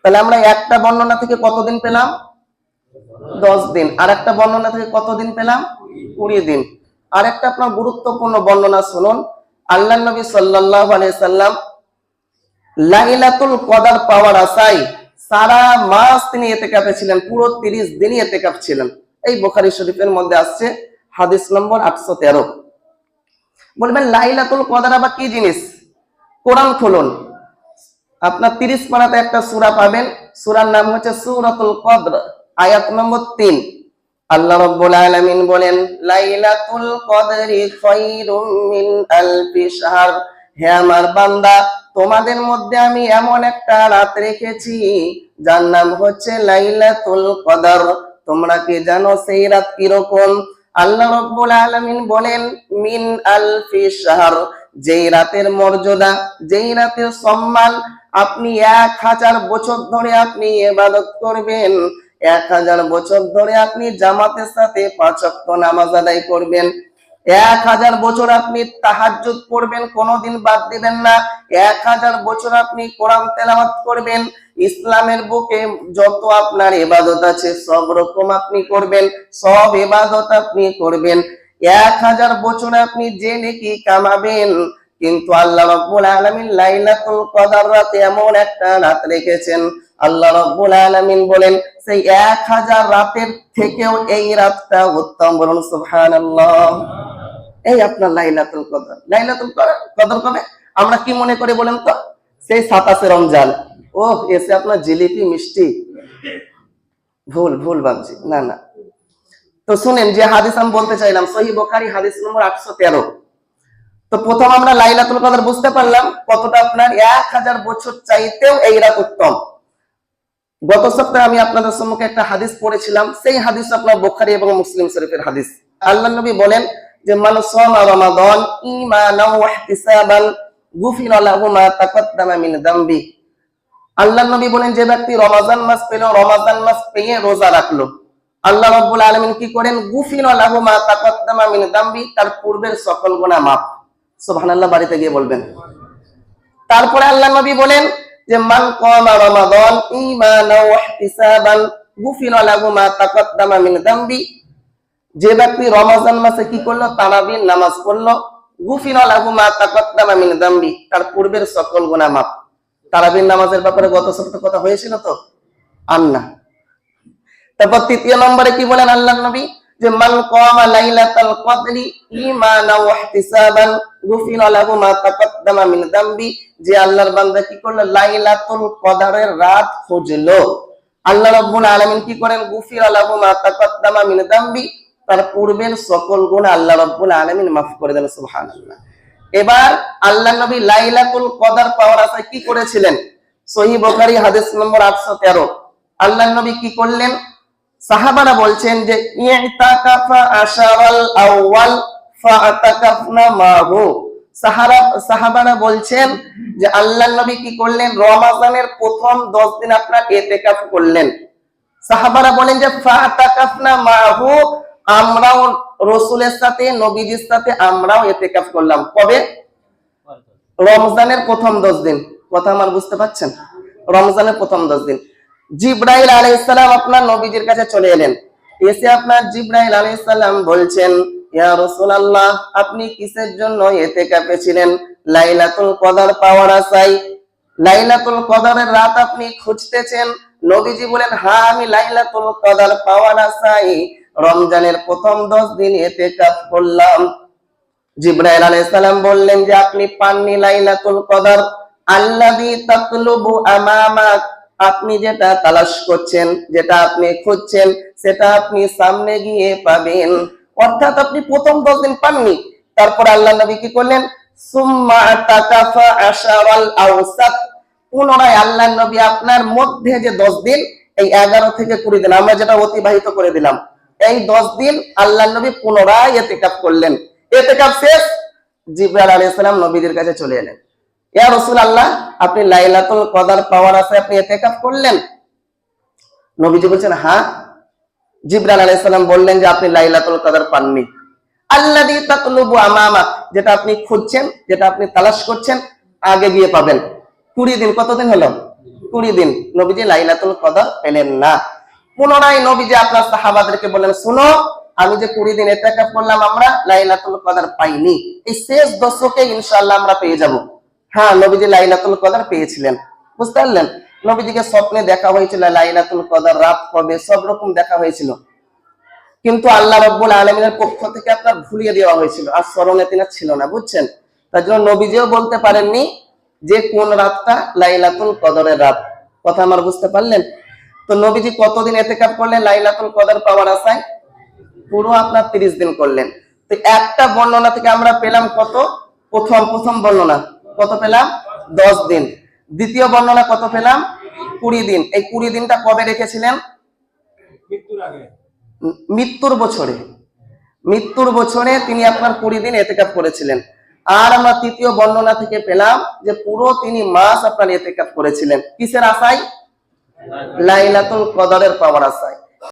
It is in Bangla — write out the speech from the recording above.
তাহলে আমরা একটা বর্ণনা থেকে কতদিন পেলাম? 10 দিন। আর একটা বর্ণনা থেকে কতদিন পেলাম? 20 দিন। আর একটা আপনার গুরুত্বপূর্ণ বর্ণনা শুনুন। আল্লাহর নবী সাল্লাল্লাহু আলাইহি সাল্লাম লাইলাতুল কদর পাওয়ার আশায় সারা মাস তিনি ইতিকাফে ছিলেন, পুরো 30 দিনই ইতিকাফ ছিলেন। এই বুখারী শরীফের মধ্যে আসছে, হাদিস নম্বর 813। বলবেন লাইলাতুল কদর আবার কি জিনিস? কোরআন খুলুন, আপনার 30 পারাতে একটা সূরা পাবেন, সূরার নাম হচ্ছে সূরাতুল কদর, আয়াত নম্বর 3। আল্লাহ রাব্বুল আলামিন বলেন লাইলাতুল কদরি খায়রুম মিন আলফি শাহর। হে আমার বান্দা, তোমাদের মধ্যে আমি এমন একটা রাত রেখেছি যার নাম হচ্ছে লাইলাতুল কদর। তোমরা কি জানো সেই রাত কিরকম? আল্লাহ রাব্বুল আলামিন বলেন মিন আলফি শাহর, যেই রাতের মর্যাদা, যেই রাতের সম্মান আপনি 1000 বছর ধরে আপনি ইবাদত করবেন, 1000 বছর ধরে আপনি জামাতের সাথে 5 ওয়াক্ত নামাজ আদায় করবেন, 1000 বছর আপনি তাহাজ্জুদ পড়বেন, কোনোদিন বাদ দিবেন না, 1000 বছর আপনি কোরআন তেলাওয়াত করবেন, ইসলামের বুকে যত আপনার ইবাদত আছে সব রকম আপনি করবেন, সব ইবাদত আপনি করবেন, 1000 বছর আপনি যে নেকি কামাবেন। কিন্তু আল্লাহ রাব্বুল আলামিন লাইলাতুল কদর রাতে এমন একটা রাত রেখেছেন, আল্লাহ রাব্বুল আলামিন বলেন সেই 1000 রাতের থেকেও এই রাতটা উত্তম। বলুন সুবহানাল্লাহ। এই আপনার লাইলাতুল কদর। লাইলাতুল কদর কবে? আমরা কি মনে করি বলেন তো? সেই 27 রমজান। ওহ, এসে আপনার জিলিপি মিষ্টি। ভুল ভাবছি, না না। তো শুনেন যে হাদিস আমি বলতে চাইলাম, সহিহ বুখারী হাদিস নম্বর 813। তো প্রথম আমরা লাইলাতুল কদর বুঝতে পারলাম কতটা আপনার 1000 বছর চাইতেও এই রাত উত্তম। গত সপ্তাহে আমি আপনাদের সম্মুখে একটা হাদিস পড়েছিলাম, সেই হাদিস আপনার বুখারী এবং মুসলিম শরীফের হাদিস। আল্লাহর নবী বলেন যে মান সামা রমাদান ঈমানান ওয়া ইহতিসাবান গুফিরা লাহু মা তাকাদ্দামা মিন যামবি। আল্লাহর নবী বলেন যে ব্যক্তি রমজান মাস পেল, রমজান মাস পেয়ে রোজা রাখলো, আল্লাহ রাব্বুল আলামিন কি করেন? গুফিরা লাহু মা তাকাদ্দামা মিন যামবি, তার পূর্বের সকল গুনাহ মাফ। সুবহানাল্লাহ, বাড়িতে গিয়ে বলবেন। তারপরে আল্লাহর নবী বলেন যে মান কামা রমাদান ঈমানান ওয়া ইহতিসাবান গুফিরা লাহু মা তাকাদ্দামা মিন যামবি, যে ব্যক্তি রমজান মাসে কি করলো? তারাবির নামাজ পড়লো, গুফিরা লাহু মা তাকাদ্দামা মিন যামবি, তার পূর্বের সকল গুনাহ মাফ। তারাবির নামাজের ব্যাপারে গত সপ্তাহে কথা হয়েছিল তো? আন্না। তারপর তৃতীয় নম্বরে কি বলেন আল্লাহর নবী? যে মান কামা লাইলাতুল কদরি ঈমানান ওয়া ইহতিসাবান গুফিরা লাহু মা তাকাদ্দামা মিন যামবি, যে আল্লাহর বান্দা কি করলো? লাইলাতুল কদরের রাত খুঁজলো, আল্লাহ রাব্বুল আলামিন কি করেন? গুফিরা লাহু মা তাকাদ্দামা মিন যামবি, তার পূর্বের সকল গুনাহ আল্লাহ রাব্বুল আলামিন মাফ করে দেন। সুবহানাল্লাহ। এবার আল্লাহর নবী লাইলাতুল কদর পাওয়ার আশায় কি করেছিলেন? সহিহ বুখারী হাদিস নম্বর 813। আল্লাহর নবী কি করলেন? সাহাবারা বলছেন যে ইতাকাফা আশারাল আউয়াল ফাআতাকাফনা মাহু। সাহাবারা বলছেন যে আল্লাহর নবী কি করলেন? রমজানের প্রথম 10 দিন আপনার ইতিকাফ করলেন। সাহাবারা বলেন যে ফাআতাকাফনা মাহু, আমরাও রাসূলের সাথে, নবীজির সাথে আমরাও ইতিকাফ করলাম। কবে? রমজানের প্রথম 10 দিন। কথা আমার বুঝতে পাচ্ছেন? রমজানের প্রথম 10 দিন জিবরাইল আলাইহিস সালাম আপনার নবীজির কাছে চলে এলেন। এসে আপনার জিবরাইল আলাইহিস সালাম বলছেন ইয়া রাসূলুল্লাহ, আপনি কিসের জন্য ইতিকাফে ছিলেন? লাইলাতুল কদর পাওয়ার আশায়, লাইলাতুল কদরের রাত আপনি খুঁজতেছেন। নবীজি বলেন হ্যাঁ, আমি লাইলাতুল কদর পাওয়ার আশায় রমজানের প্রথম 10 দিন ইতিকাফ করলাম। জিবরাইল আলাইহিস সালাম বললেন যে আপনি পাননি লাইলাতুল কদর আল্লাযী তাতলুবু আমামাক, আপনি যেটা তালাশ করছেন, যেটা আপনি খুঁজছেন, সেটা আপনি সামনে গিয়ে পাবেন। অর্থাৎ আপনি প্রথম 10 দিন পাননি। তারপর আল্লাহ নবী কি করলেন? সুম্মা আতাকাফা আশারাল আওসাত, পুনরায় আল্লাহ নবী আপনার মধ্যে যে 10 দিন, এই 11 থেকে 20 দিন আমরা যেটা অতিবাহিত করে দিলাম, এই 10 দিন আল্লাহ নবী পুনরায় ইতিকাফ করলেন। ইতিকাফ শেষ, জিবরাইল আলাইহিস সালাম নবীদের কাছে চলে এলেন। ইয়া রাসূলুল্লাহ, আপনি লাইলাতুল কদর পাওয়ার আশায় আপনি ইতিকাফ করলেন? নবীজি বলছেন হ্যাঁ। জিবরাইল আলাইহিস সালাম বললেন যে আপনি লাইলাতুল কদর পাননি। আল্লাযী তাতলুবু আমামা, যেটা আপনি খুঁজছেন, যেটা আপনি তালাশ করছেন, আগে গিয়ে পাবেন। 20 দিন, কতদিন হলো? 20 দিন নবীজি লাইলাতুল কদর পেলেন না। পুনরায় নবীজি আপনার সাহাবাদেরকে বললেন, শুনো, আমি যে 20 দিন ইতিকাফ করলাম, আমরা লাইলাতুল কদর পাইনি, এই শেষ দশকে ইনশাআল্লাহ আমরা পেয়ে যাব। হ্যাঁ, নবীজি লাইলাতুল কদর পেয়েছিলেন। বুঝতে পারলেন? নবীজিকে স্বপ্নে দেখা হয়েছিল লাইলাতুল কদর রাত কবে, সব রকম দেখা হয়েছিল, কিন্তু আল্লাহ রাব্বুল আলামিনের পক্ষ থেকে আপনার ভুলিয়ে দেওয়া হয়েছিল, আর স্মরণে তিনার ছিল না। বুঝছেন? তার জন্য নবীজিও বলতে পারেননি যে কোন রাতটা লাইলাতুল কদরের রাত। কথা আমার বুঝতে পারলেন? তো নবীজি কতদিন ইতিকাফ করলেন লাইলাতুল কদর পাওয়ার আশায়? পুরো আপনার 30 দিন করলেন। তো একটা বর্ণনা থেকে আমরা পেলাম কত? প্রথম বর্ণনা কত পেলাম? 10 দিন। দ্বিতীয় বর্ণনা কত পেলাম? 20 দিন। এই 20 দিনটা কবে রেখেছিলেন? মৃত্যুর বছরে তিনি আপনার 20 দিন ইতিকাফ করেছিলেন। আর আমরা তৃতীয় বর্ণনা থেকে পেলাম যে পুরো তিনি মাস আপনার ইতিকাফ করেছিলেন। কিসের আশায়? লাইলাতুল কদরের পাওয়ার আশায়।